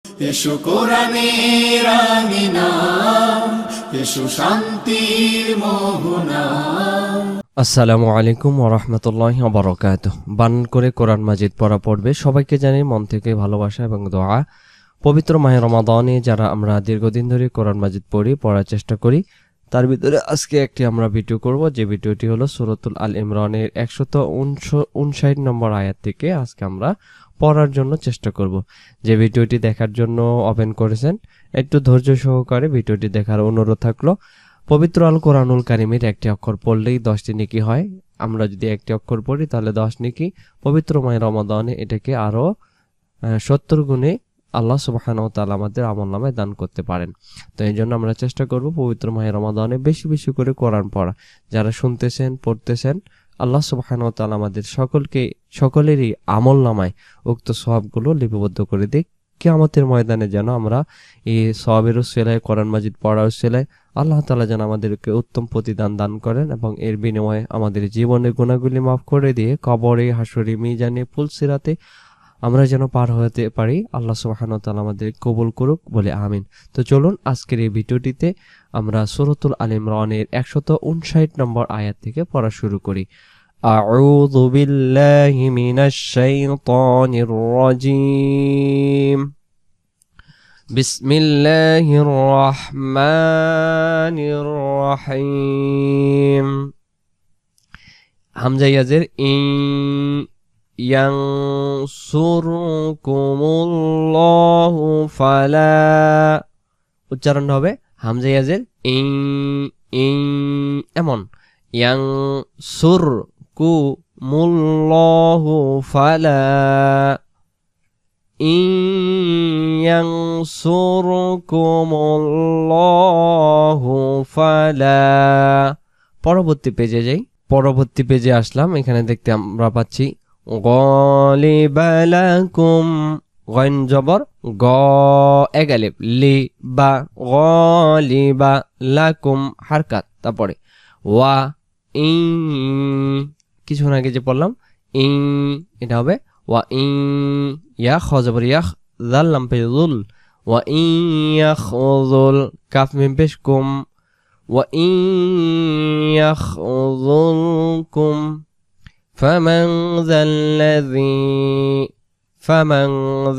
এসো কোরআনের আঙিনা, এসো শান্তির মোহনা। আসসালামু আলাইকুম ওয়া রাহমাতুল্লাহি ওয়া বারাকাতুহু। বানান করে কোরআন মাজিদ পড়া পড়বে। সবাইকে জানাই মন থেকে ভালোবাসা এবং দোয়া। পবিত্র মাহে রমাদানে যারা আমরা দীর্ঘদিন ধরে কোরআন মাজিদ পড়ার চেষ্টা করি, তার ভিতরে আজকে একটি আমরা ভিডিও করব, যে ভিডিওটি হলো সূরাতুল আল ইমরানের 159 নম্বর আয়াত থেকে আজকে আমরা পড়ার জন্য চেষ্টা করব। যে ভিডিওটি দেখার জন্য ওপেন করেছেন, একটু ধৈর্য সহকারে ভিডিওটি দেখার অনুরোধ থাকলো। পবিত্র আল কোরআনুল কারিমের একটি অক্ষর পড়লেই 10টি নেকি হয়। আমরা যদি একটি অক্ষর পড়ি তাহলে 10 নেকি। পবিত্র মাহে রমাদানে এটাকে আরো 70 গুণে আল্লাহ সুবহানাহু ওয়া তাআলা আমাদের আমলনামায় দান করতে পারেন। তো এই জন্য আমরা চেষ্টা করব পবিত্র মাহে রমাদানে বেশি বেশি করে কোরআন পড়া। যারা শুনতেছেন, পড়তেছেন, আল্লাহ সুবহানাহু ওয়া তাআলা আমাদের সকলেরই আমলনামায় উক্ত সওয়াবগুলো লিপিবদ্ধ করে দিক। কিয়ামতের ময়দানে যেন আমরা এই সওয়াবের উসিলায়, কোরআন মাজিদ পড়ার উসিলায় আল্লাহ তাআলা যেন আমাদেরকে উত্তম প্রতিদান দান করেন এবং এর বিনিময়ে আমাদের জীবনের গুনাহগুলি মাফ করে দিয়ে কবরে, হাসরে, মিজানে, পুলসিরাতে আমরা যেন পার হতে পারি। আল্লাহ সুবহানাহু ওয়া তাআলা আমাদের কবুল করুক বলে আমিন। তো চলুন আজকের এই ভিডিওটিতে আমরা সূরাতুল আল ইমরানের 159 নম্বর আয়াত থেকে পড়া শুরু করি। আউযু বিল্লাহি মিনাশ শাইতানির রাজীম। বিসমিল্লাহির রহমানির রহিম। হামজা ইয়াজের ই, ইয়ানসুরকুমুল্লাহু ফালা, উচ্চারণ হবে হামজা ইয়াজের ই, এমন। ইয়ানসুরকুমুল্লাহু ফালা, ইয়ানসুরকুমুল্লাহু ফালা। পরবর্তী পেজে যাই। পরবর্তী পেজে আসলাম। এখানে দেখতে আমরা পাচ্ছি গালিবা লাকুম, গইন জবর গ, এক আলিফ, লি বা, গালিবা লাকুম হারকাত। তারপরে ওয়া ই, কিছুক্ষণ আগে যে পড়লাম ই, এটা হবে ওয়া ই, ইয়া খ জবর ইয়াখ, জাল লাম পেশ যুল, ওয়া ই ইয়াখযুল, কাফ মিম পেশ কুম, ওয়া ই ইয়াখযুলকুম ফামান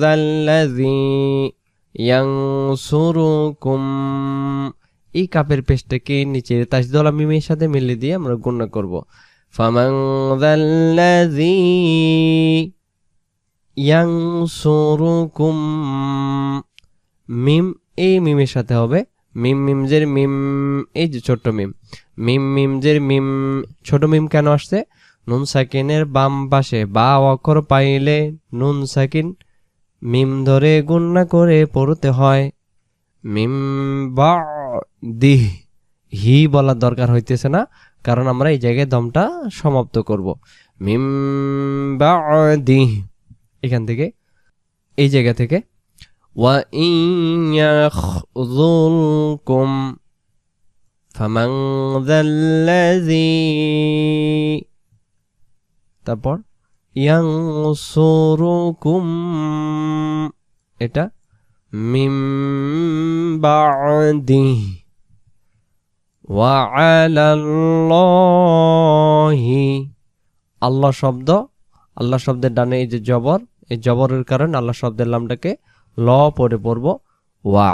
যাল্লাযী ইয়ানসুরুকুম। এই কাপের পেশটাকে নিচে তাসদীদ মিমের সাথে মিলিয়ে দিয়ে আমরা গুণনা করব। ফামান যাল্লাযী ইয়ানসুরুকুম, মিম এই মিমের সাথে হবে মিম, মিমজের মিম, এই যে ছোট মিম, মিম মিমজের মিম। ছোট মিম কেন আসছে? নুন সাকিনের বাম পাশে বা অক্ষর পাইলে নুন সাকিন মিম ধরে গুণনা করে পড়তে হয়। মিম বা দিহ, হি বলার দরকার হইতেছে না, কারণ আমরা এই জায়গায় দমটা সমাপ্ত করব। মিম বা দিহ, এখান থেকে এই জায়গা থেকে ওয়া ইয়াখযুলকুম ফামান যাল্লাযী, তারপর ইয়ানসুরুকুম, এটা মিম বা'দি, ওয়া আলাল্লাহি, আল্লাহ শব্দ, আল্লাহ শব্দের ডানে এই যে জবর, এই জবরের কারণে আল্লাহ শব্দের লামটাকে ল পরে পড়ব। ওয়া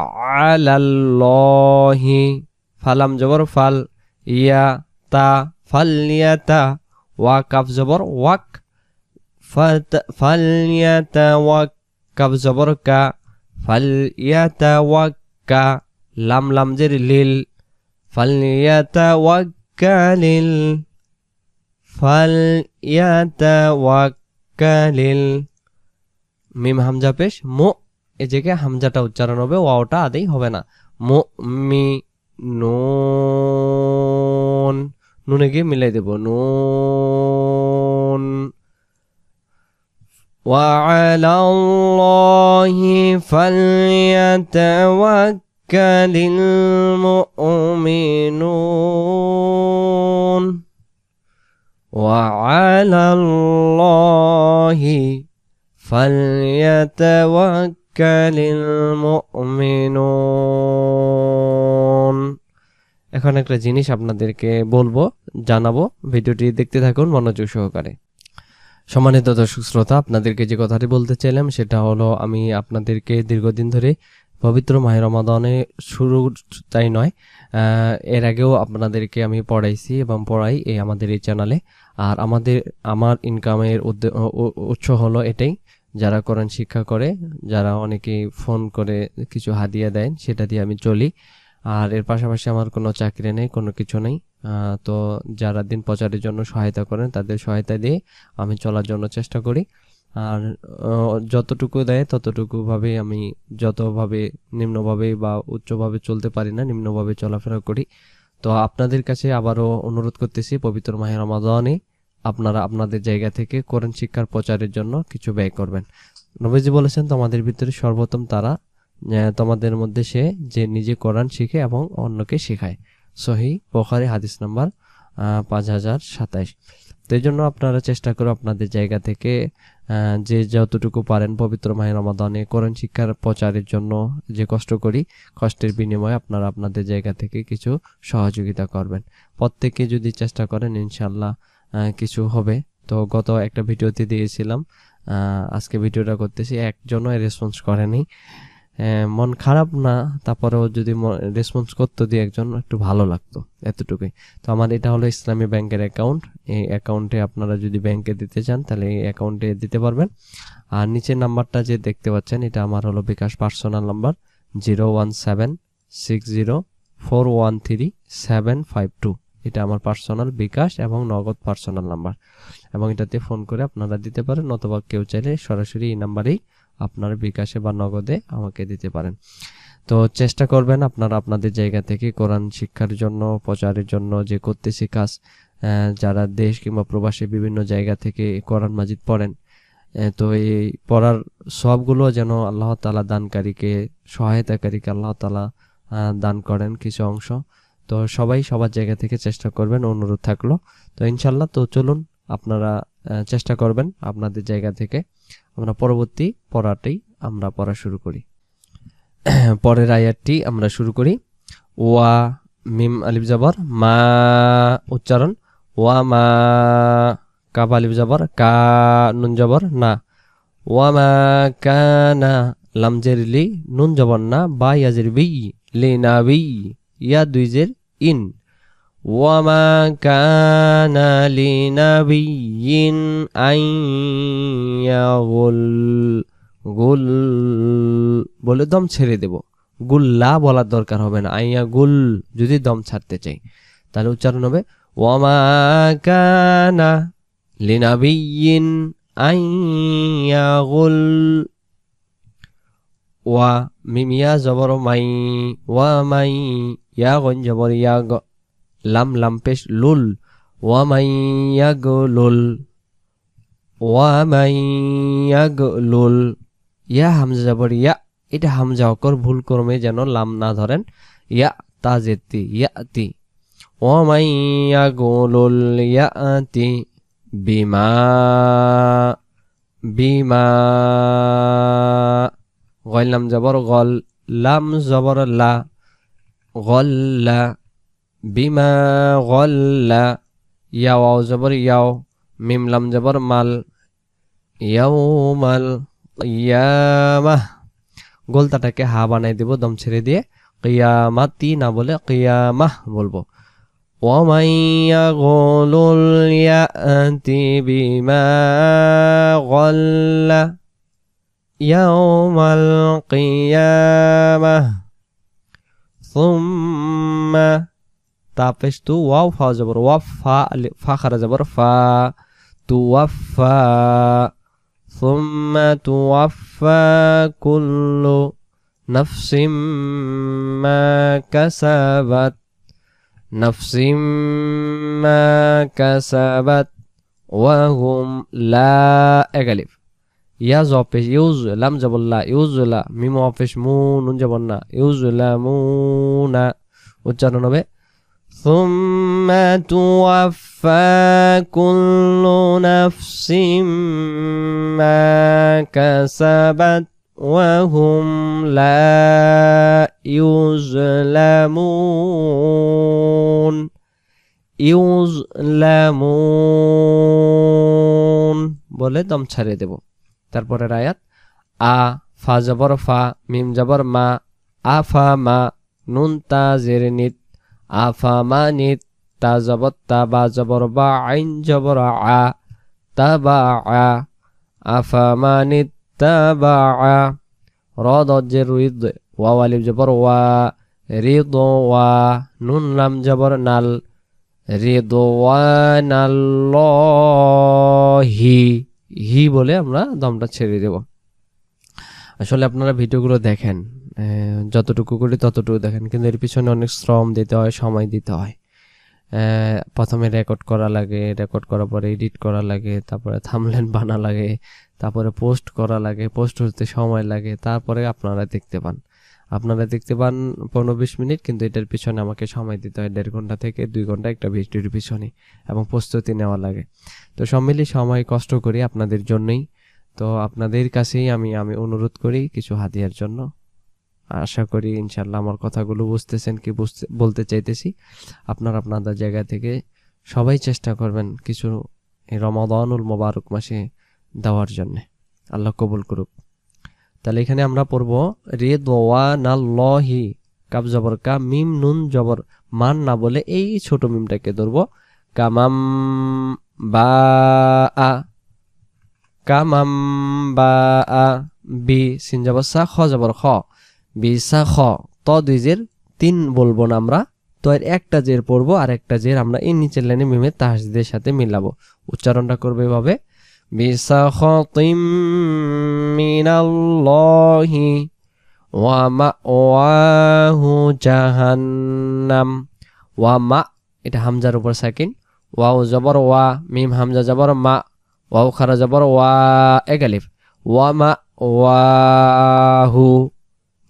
আলাল্লাহি, ফালাম জবর ফাল, ইয়া তা ফালিয়াতা, ওয়া কাফ জবর ওয়াক, ফালিয়াতা ওয়াক, কাফ জবর কা, ফালিয়াতা ওয়াক্কা, লাম লামজের লিল, ফালিয়াতা ওয়াক্কালিল, ফালিয়াতা ওয়াক্কালিল। মিম হামজা পেশ মু, এই জায়গায় হামজাটা উচ্চারণ হবে, ওয়াওটা আদেই হবে না। মু মি নুন, নুনে গিয়ে মিলাই দেব নুন। ওয়া আলাল্লাহি ফালইয়াতাওয়াক্কালিল মুমিনুন, ওয়া আলাল্লাহি ফালইয়াতাওয়াক্কালিল লিলমুমিনুন। এখন একটা জিনিস আপনাদেরকে বলবো, জানাবো, ভিডিওটি দেখতে থাকুন মনোযোগ সহকারে। সম্মানিত দর্শক শ্রোতা, আপনাদেরকে যে কথাটি বলতে চাইলাম সেটা হলো, আমি আপনাদেরকে দীর্ঘদিন ধরে পবিত্র মাহে রমাদানে শুরু তাই নয়, এর আগেও আপনাদেরকে আমি পড়াইছি এবং পড়াই আমাদের এই চ্যানেলে। আর আমার ইনকামের উৎস হলো এটাই, যারা কোরআন শিক্ষা করে, যারা অনেকেই ফোন করে কিছু হাদিয়া দেন, সেটা দিয়ে আমি চলি। আর এর পাশাপাশি আমার কোনো চাকরি নেই, কোনো কিছু নেই। তো যারা দিন প্রচারের জন্য সহায়তা করেন, তাদের সহায়তা দিয়ে আমি চলার জন্য চেষ্টা করি। আর যতটুকু দেয় ততটুকু ভাবে আমি, যতভাবে নিম্নভাবে বা উচ্চভাবে চলতে পারি না, নিম্নভাবে চলাফেরা করি। তো আপনাদের কাছে আবারও অনুরোধ করতেছি, পবিত্র মাহে রমাদানে আপনারা আপনাদের জায়গা থেকে কোরআন শিক্ষার প্রচারের জন্য কিছু ব্যয় করবেন। নবীজি বলেছেন, তোমাদের ভিতরে সর্বোত্তম তারা তোমাদের মধ্যে সে যে নিজে কোরআন শিখে এবং অন্যকে শেখায়। সহিহ বুখারী হাদিস নাম্বার 5027। তো এই জন্য আপনারা চেষ্টা করুন আপনাদের জায়গা থেকে যে যতটুকু পারেন পবিত্র মাহে রমাদানে কোরআন শিক্ষার প্রচারের জন্য যে কষ্ট করি, কষ্টের বিনিময়ে আপনারা আপনাদের জায়গা থেকে কিছু সহযোগিতা করবেন। প্রত্যেকে যদি চেষ্টা করেন, ইনশাল্লাহ কিছু হবে। তো গত একটা ভিডিওতে দিয়েছিলাম, আজকে ভিডিওটা করতেছি, একজনও রেসপন্স করেনি। মন খারাপ না, তারপরেও যদি রেসপন্স করতো দিয়ে একজন, একটু ভালো লাগতো, এতটুকুই। তো আমার এটা হলো ইসলামী ব্যাংকের অ্যাকাউন্ট। এই অ্যাকাউন্টে আপনারা যদি ব্যাংকে দিতে চান তাহলে এই অ্যাকাউন্টে দিতে পারবেন। আর নিচের নাম্বারটা যে দেখতে পাচ্ছেন, এটা আমার হলো বিকাশ পার্সোনাল নাম্বার 01760413752। এটা আমার পার্সোনাল বিকাশ এবং নগদ পার্সোনাল নাম্বার, এবং এটাতে ফোন করে আপনারা দিতে পারেন, অথবা কেউ চাইলে সরাসরি এই নাম্বারেই আপনার বিকাশে বা নগদে আমাকে দিতে পারেন। তো চেষ্টা করবেন আপনারা আপনাদের জায়গা থেকে কোরআন শিক্ষার জন্য, প্রচারের জন্য যে করতেছি কাজ, যারা দেশ কিংবা প্রবাসী বিভিন্ন জায়গা থেকে কোরআন মাজিদ পড়েন, তো এই পড়ার সবগুলো যেন আল্লাহ তাআলা দানকারীকে, সহায়তাকারীকে আল্লাহ তাআলা দান করেন কিছু অংশ। তো সবাই সবার জায়গা থেকে চেষ্টা করবেন, অনুরোধ থাকলো। তো ইনশাল্লাহ, তো চলুন আপনারা চেষ্টা করবেন আপনাদের জায়গা থেকে। আমরা পরবর্তী আমরা পড়া শুরু করি। পরের আয়াতটি আমরা শুরু করি। ওয়া মিম আলিফ জবর মা উচ্চারণ, ওয়া মা, কাফ আলিফ জবর কা, নুন জবর না, ওয়া মা কানা, লাম জের লি, নুন জবর না, বা ইয়াজের বি, লি না বি, ইয়া দুই জের ইন। ওয়ামা কানা লিনাবিয়্যিন আন ইয়াগুল, গুল বলে দম ছেড়ে দেব, গুল্লা বলার দরকার হবে না। আইয়া গুল যদি দম ছাড়তে চাই তাহলে উচ্চারণ হবে ওয়ামা কানা লিনাবিয়্যিন আন ইয়াগুল। ওয়া মিমিয়া জবর মাই, ওয়া মাই, ইয়া গন জবর ইয়া, লাম লাম পেশ লুল, ওয়া মাই ইয়াগলুল, ওয়া মাই ইয়াগলুল। ইয়া হামজা জবর ইয়া, এটা হামজা অক্ষর, ভুল ক্রমে যেন লাম না ধরেন। ইয়া তা জেতি, ইয়াতি। ওয়া মাই ইয়াগলুল ইয়াতি বিমা, বিমা, গল লাম জবর গল, লাম জবর লা, গল্লা, বিমা গল্লা। ইয়াও জবর ইয়াও, মিম লাম জবর মাল, ইয়াউমাল কিয়ামাহ। গোলতাটাকে হা বানাই দেব দম ছেড়ে দিয়ে, কিয়ামাতি না বলে কিয়ামাহ বলবো। ওয়ামান ইয়াগুলুল ইয়াতি বিমা গল্লা ইয়াউমাল কিয়ামাহ। সুম্মা, তাপেশ তু, ওয়াও ফা জবর ওয়া, ফা ফা খারা জবর ফা, তুওয়াফা। সুম্মা তুওয়াফা কুল্লু নাফসিম মা কাসাবাত, নাফসিম মা কাসাবাত ওয়া হুম লা, এক আলিফ। ইয়া জপেশ ইউজ, লাম জবল্লা ইউজলা, মিম অপেশ মু, নুন জবন্না ইউজলা মুনা। উচ্চারণ হবে ثم توفى كل نفس ما كسبت وهم لا يظلمون ইউজলামুন বলে দম ছাড়িয়ে দেব। তারপরের আয়াত আ ফা জবর ফা মিম জবর মা আফা মা নুন তা জের নিত আফা মা নিত তা জবর তা বা জবর বা আইন জবর আ তা বা আ আফা মা নিত তা বা আ র দজের রিদ ওয়া আলিফ জবর ওয়া রিদ ওয়া নুন লাম জবর নাল রিদওয়ানাল্লাহি হি বলে আমরা দমটা ছেড়ে দেব। আসলে আপনারা ভিডিওগুলো দেখেন, যতটুকু করি ততটুকু দেখেন, কিন্তু এর পিছনে অনেক শ্রম দিতে হয়, সময় দিতে হয়। প্রথমে রেকর্ড করা লাগে, রেকর্ড করার পরে এডিট করা লাগে, তারপরে থাম্বনেল বানা লাগে, তারপরে পোস্ট করা লাগে, পোস্ট হতে সময় লাগে, তারপরে আপনারা দেখতে পান 15-20 মিনিট, কিন্তু এটার পিছনে আমাকে সময় দিতে হয় 1.5 ঘন্টা থেকে 2 ঘন্টা একটা ভিডিওর পিছনে, এবং প্রস্তুতি নেওয়া লাগে। তো সব মিলিয়ে সময় কষ্ট করি আপনাদের জন্যই। তো আপনাদের কাছেই আমি অনুরোধ করি কিছু হাদিয়ার জন্য। আশা করি ইনশাল্লাহ আমার কথাগুলো বুঝতেছেন, কি বলতে চাইতেছি। আপনাদের জায়গা থেকে সবাই চেষ্টা করবেন কিছু এই রমাদানুল মোবারক মাসে দেওয়ার জন্য। আল্লাহ কবুল করুক। তাহলে এখানে আমরা পড়ব রিদওয়ানাল্লাহি, কাব জবর কা, মিম নুন জবর মান না বলে এই ছোট মিমটাকে ধরব। কামাম বা আ, কামাম বা আ, বি সিন জবর সা, খ জবর খ, বিসা খ, ত 2 জের 3 বলবো না আমরা, তো এর একটা জের পড়বো আর একটা জের আমরা এই নিচের লাইনে মিমের তাহসিদের সাথে মিলাবো। উচ্চারণটা করবে এভাবে বিসাখাতিম মিনাল্লাহি ওয়া মাওয়াহু জাহান্নাম। ওয়া মা, এটা হামজার উপর সাকিন, ওয়াও জবর ওয়া, মিম হামজা জবর মা, ওয়াও খারা জবর ওয়া, এক আলিফ, ওয়া মা ওয়াহু,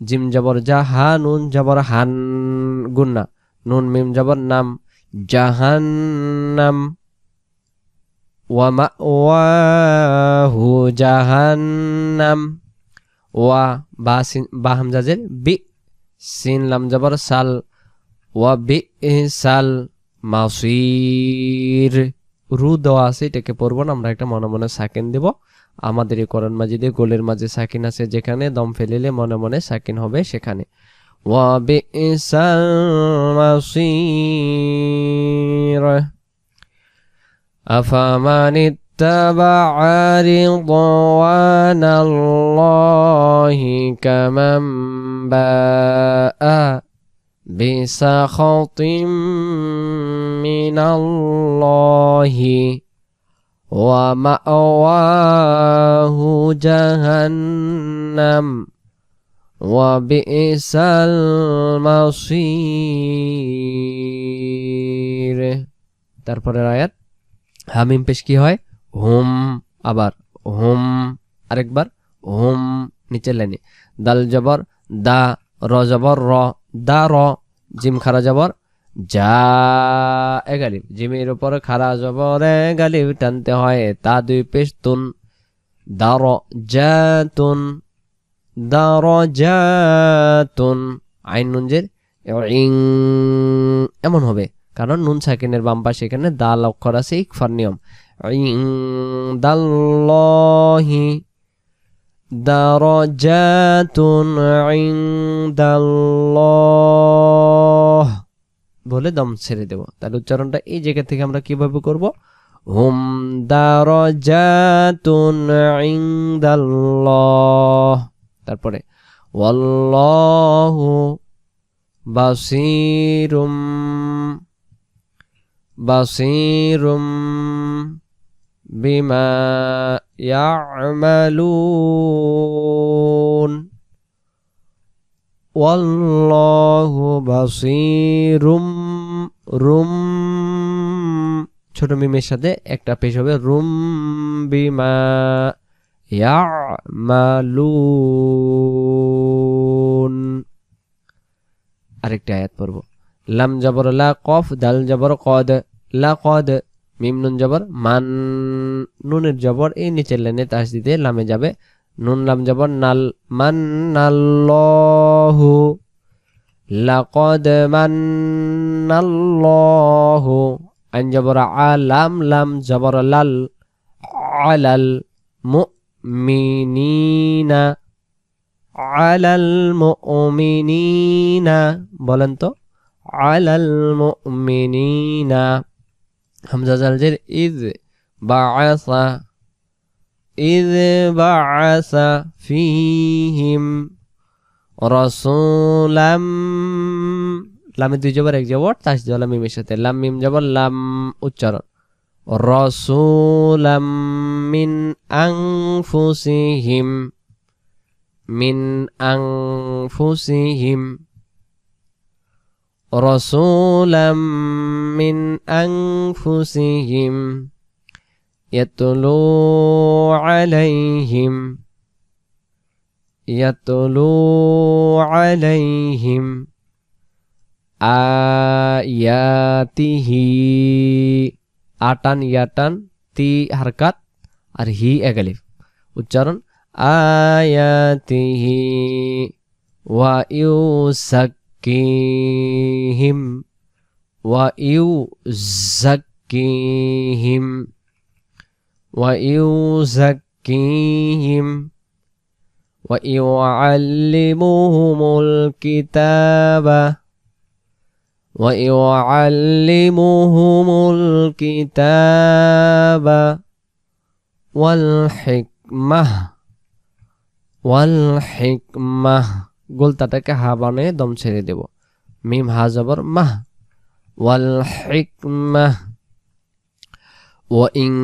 জিম জবর জা, হা নুন জবর হান, গুন্না, নুন মিম জবর নাম, জাহান্নাম। ওয়া মাওয়াহু জাহান্নাম। ওয়া বা সিন, বা হামজাজের বি, সিন লাম জবর সাল, ওয়া বি সাল মাসির। রু দেওয়া আছে, এটাকে পড়বো না আমরা, একটা মনে মনে সাকিন দেব। আমাদের এই কোরআন মাজিদে গোলের মাঝে সাকিন আছে, যেখানে দম ফেলিলে মনে মনে সাকিন হবে সেখানে। ওয়া বি সাল মাসির। أفمن اتبع رضوان الله كمن باء بسخط من الله ومأواه جهنم وبئس المصير। তারপরের আয়াত হামিম পেশ কি হয়? হুম, আবার হুম, আরেকবার হুম, নিচের লাইনে দাল জবর দা, র জবর র, দা র, জিম খারা জবর যা, এক আলিফ, জিমের উপর খারা জবর এক আলিফ টানতে হয়, তা 2 পেশ তুন, দার জাতুন, দার জাতুন, আইন নুন জের ইং, এমন হবে কারণ নুন সাকিনের বাম পাশে এখানে দাল অক্ষর আছে, ইকফার নিয়ম। ইনদাল্লাহি দারাজাতুন ইনদাল্লাহ বলে দম ছেড়ে দেব। তাহলে উচ্চারণটা এই জায়গা থেকে আমরা কিভাবে করব? হুম দারাজাতুন ইনদাল্লাহ। তারপরে ওয়াল্লাহু বাসিরুম, বাসিরুম বিমা ইয়ামালুন, ওয়াল্লাহু বাসিরুম, রুম ছোট মিমের সাথে একটা পেশ হবে, রুম বিমা ইয়ামালুন। আরেকটা আয়াত পড়ব। লাম জবর লা, কফ দাল জবর কদ, লা কদ, মিম নুন জবর মান, নুনের জবর এই নিচের লাইনে তাসদিদে লামে যাবে, নুন লাম জবর নাল, মান্নাল্লাহু, লাকাদ মান্নাল্লাহু, আইন জবর আলাম, লাম জবর লাল, আলাল মুমিনিনা, আলাল মুমিনিনা, বলেন তো আলাল মুমিনিনা। হামজা জাল জের, ইজ বাআসা, ইজ বাআসা ফীহিম রাসূলাম, লামে দুই জবর এক জবর, তাস জলা মিমের সাথে, লাম মিম জবর লাম উচ্চারণ, রাসূলাম মিন আনফুসিহিম, মিন আনফুসিহিম, রাসূলাম মিন আনফুসিহিম, ইয়াতলু আলাইহিম, ইয়াতলু আলাইহিম আয়াতিহি, আটান ইয়াটান, তি হারকাত আর হি এগালিফ উচ্চারণ, আয়াতিহি ওয়া ইউযাক্কিহিম, ওয়া ইউযাক্কিহিম, ওয়া ইউযাক্কিহিম, ওয়া ইউআল্লিমুহুমুল কিতাবা, ওয়া ইউআল্লিমুহুমুল কিতাবা ওয়াল হিকমাহ, ওয়াল হিকমাহ, গোলতাটাকে হা বানিয়ে দম ছেড়ে দেব, মিম হা জবর মাহ, ওয়াল হিকমাহ ওয়া ইন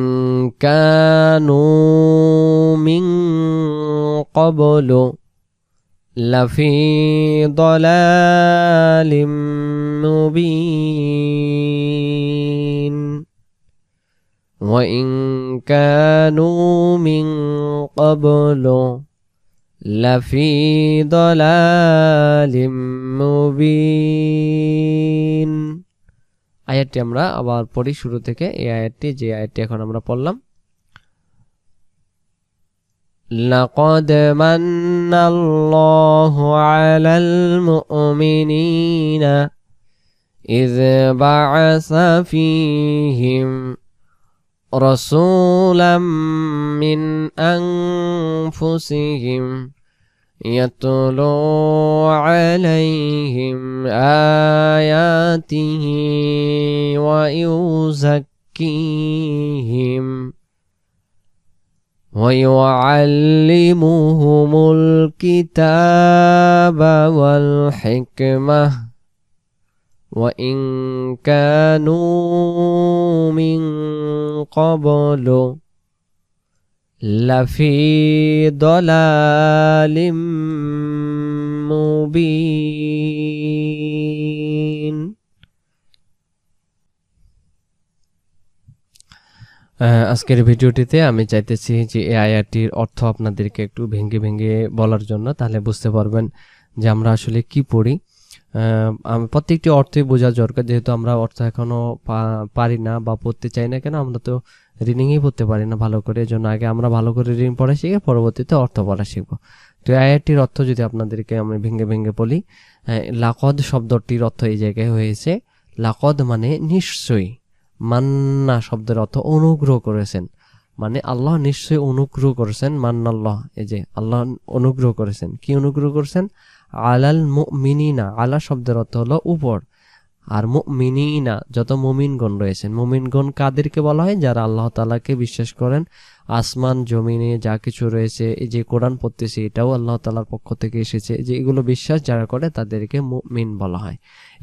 কানু মিন ক্বাবলু লাফি দালালিম মুবিন, ওয়া ইন কানু মিন ক্বাবলু লাফি দালালিম মুবিন। আয়াতটি আমরা আবার পড়ি শুরু থেকে, এই আয়াতটি যে আয়াতটি এখন আমরা পড়লাম, লাকাদ মান্নাল্লাহু আলাল মুমিনিনা ইয বাআসা ফীহিম রাসূলাম মিন আনফুসিহিম ইয়াতলু আলাইহিম আয়াতিহি ওয়া ইউযাক্কিহিম ওয়া ইউআল্লিমুহুমুল কিতাবা ওয়াল হিকমাহ ওয়া ইন কানু মিন ক্বাবলু লাফি দালালিম মুবিন। আজকের ভিডিওটিতে আমি চাইতেছি যে এই আয়াতটির অর্থ আপনাদেরকে একটু ভেঙে ভেঙে বলার জন্য, তাহলে বুঝতে পারবেন যে আমরা আসলে কি পড়ি। প্রত্যেকটি অর্থই বোঝা দরকার, যেহেতু আমরা অর্থ এখনো পারি না বা পড়তে চাই না, কেন আমরা তো রিডিংই পড়তে পারি না ভালো করে, এজন্য আগে আমরা ভালো করে রিডিং পড়া শিখে পরবর্তীতে অর্থ পড়া শিখবো। তো এই আয়াতটির অর্থ যদি আপনাদেরকে আমি ভেঙে ভেঙে বলি, লাকদ শব্দটির অর্থ এই জায়গায় হয়েছে, লাকদ মানে নিশ্চয়ই, মান্না শব্দের অর্থ অনুগ্রহ করেছেন, মানে আল্লাহ নিশ্চয়ই অনুগ্রহ করেছেন, মান্নাল্লাহ, এই যে আল্লাহ অনুগ্রহ করেছেন। কি অনুগ্রহ করেছেন? আলাল মুমিনিনা, আলা শব্দের অর্থ হলো উপর, আর মুমিনিনা যত মুমিনগণ রয়েছেন। মুমিনগণ কাদেরকে বলা হয়? যারা আল্লাহ তাআলাকে বিশ্বাস করেন। আসমান জমিনে যা কিছু রয়েছে, এই যে কোরআন পড়তেছি এটাও আল্লাহ তাআলার পক্ষ থেকে এসেছে, যে এগুলো বিশ্বাস যারা করে তাদেরকে মুমিন বলা হয়।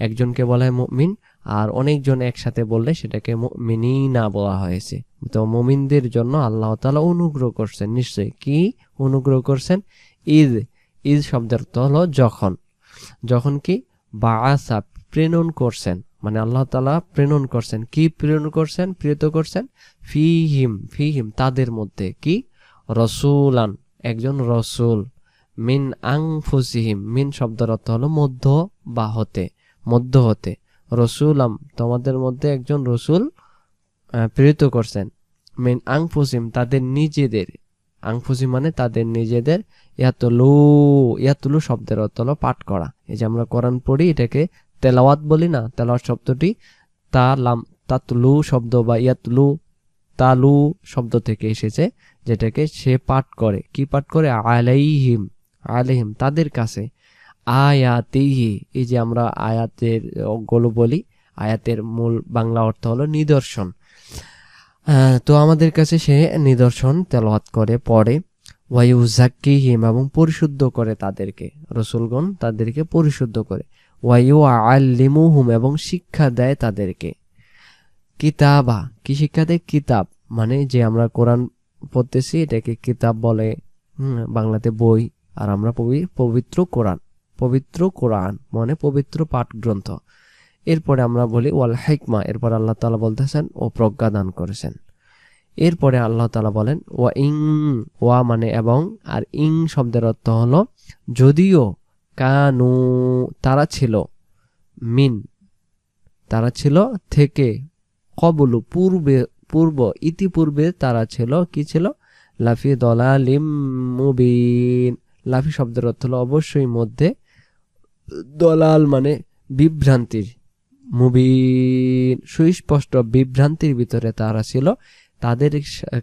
একজনকে বলা হয় মুমিন, আর অনেকজন একসাথে বললে সেটাকে মুমিনিনা বলা হয়েছে। তো মুমিনদের জন্য আল্লাহ তাআলা অনুগ্রহ করছেন নিশ্চয়ই। কি অনুগ্রহ করছেন? ইদ, ইদ শব্দের অর্থ হলো যখন, যখন কি বাআসা প্রেরণ করছেন, মানে আল্লাহ তাআলা প্রেরণ করছেন। কি প্রেরণ করছেন? প্রেরিত করছেন ফিহিম, ফিহিম তাদের মধ্যে, কি রাসূলান একজন রাসূল, মিন আনফুসিহিম, মিন শব্দের অর্থ হলো মধ্য বা হতে, মধ্য হতে, রাসূলাম তোমাদের মধ্যে একজন রাসূল প্রেরিত করছেন, মিন আনফুসিহিম তাদের নিজেদের, আনফুসিহিম মানে তাদের নিজেদের, ইয়াতলু শব্দের অর্থ হলো পাঠ করা। এই যে আমরা কোরআন পড়ি এটাকে তেলাওয়াত বলি না, তেলাওয়াত শব্দটি তাতলু শব্দ বা তালু শব্দ থেকে এসেছে, যেটাকে সে পাঠ করে। কি পাঠ করে? আলাইহিম তাদের কাছে, আয়াতিহি এই যে আমরা আয়াতের গুলো বলি, আয়াতের মূল বাংলা অর্থ হলো নিদর্শন। তো আমাদের কাছে সে নিদর্শন তেলাওয়াত করে, পড়ে। ওয়ায়ুযাক্কিহিম এবং পরিশুদ্ধ করে তাদেরকে, রাসূলগণ তাদেরকে পরিশুদ্ধ করে। ওয়ায়ুআল্লিমুহুম এবং শিক্ষা দেয় তাদেরকে। কিতাবা কি শিক্ষা দেয়? কিতাব মানে যে আমরা কোরআন পড়তেছি এটাকে কিতাব বলে, বাংলাতে বই, আর আমরা পবিত্র কোরআন মানে পবিত্র পাঠ গ্রন্থ। এরপরে আমরা বলি ওয়াল হিকমা, এরপর আল্লাহ তাআলা বলতেছেন ও প্রজ্ঞা দান করেছেন। এরপরে আল্লাহ তাআলা বলেন ওয়া মানে এবং, আর ইং শব্দের অর্থ হলো যদিও, কানু তারা ছিল, তারা ছিল থেকে, কবলু ইতিপূর্বে তারা ছিল, কি ছিল? লাফি দলালিম মুবিন, লাফি শব্দের অর্থ হলো অবশ্যই মধ্যে, দলাল মানে বিভ্রান্তির, মুবিন সুস্পষ্ট বিভ্রান্তির ভিতরে তারা ছিল। তাদের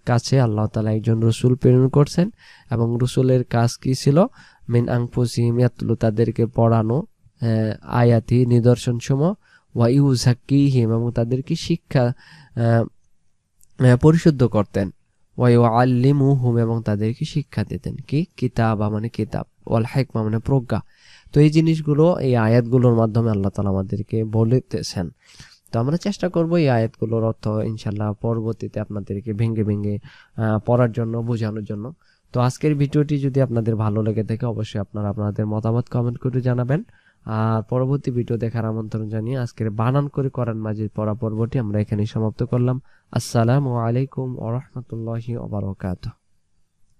কাছে আল্লাহ তাআলা একজন রসুল প্রেরণ করছেন, এবং রসুলের কাজ কি ছিল? মিন আনফুসিহিম ইয়াতলু তাদেরকে পড়ানো, আয়াতি নিদর্শন সমূহ, ওয়া ইউযাক্কিহিম এবং তাদেরকে শিক্ষা পরিশুদ্ধ করতেন, ওয়া ইউআল্লিমুহুম এবং তাদেরকে শিক্ষা দিতেন। কি? কিতাবা মানে কিতাব, ওয়াল হিকমা মানে প্রজ্ঞা। তো এই জিনিসগুলো এই আয়াতগুলোর মাধ্যমে আল্লাহ তাআলা আমাদেরকে বলেতেছেন। তো আমরা চেষ্টা করব এই আয়াতগুলোর অর্থ ইনশাআল্লাহ পরবর্তীতে আপনাদেরকে ভেঙে ভেঙে পড়ার জন্য, বোঝানোর জন্য। তো আজকের ভিডিওটি যদি আপনাদের ভালো লেগে থাকে অবশ্যই আপনারা আপনাদের মতামত কমেন্ট করে জানাবেন। আর পরবর্তী ভিডিও দেখার আমন্ত্রণ জানিয়ে আজকের বানান করে কোরআন মাজিদ পড়া পর্বটি আমরা এখানেই সমাপ্ত করলাম। আসসালামু আলাইকুম ওয়া রাহমাতুল্লাহি ওয়া বারাকাতুহু।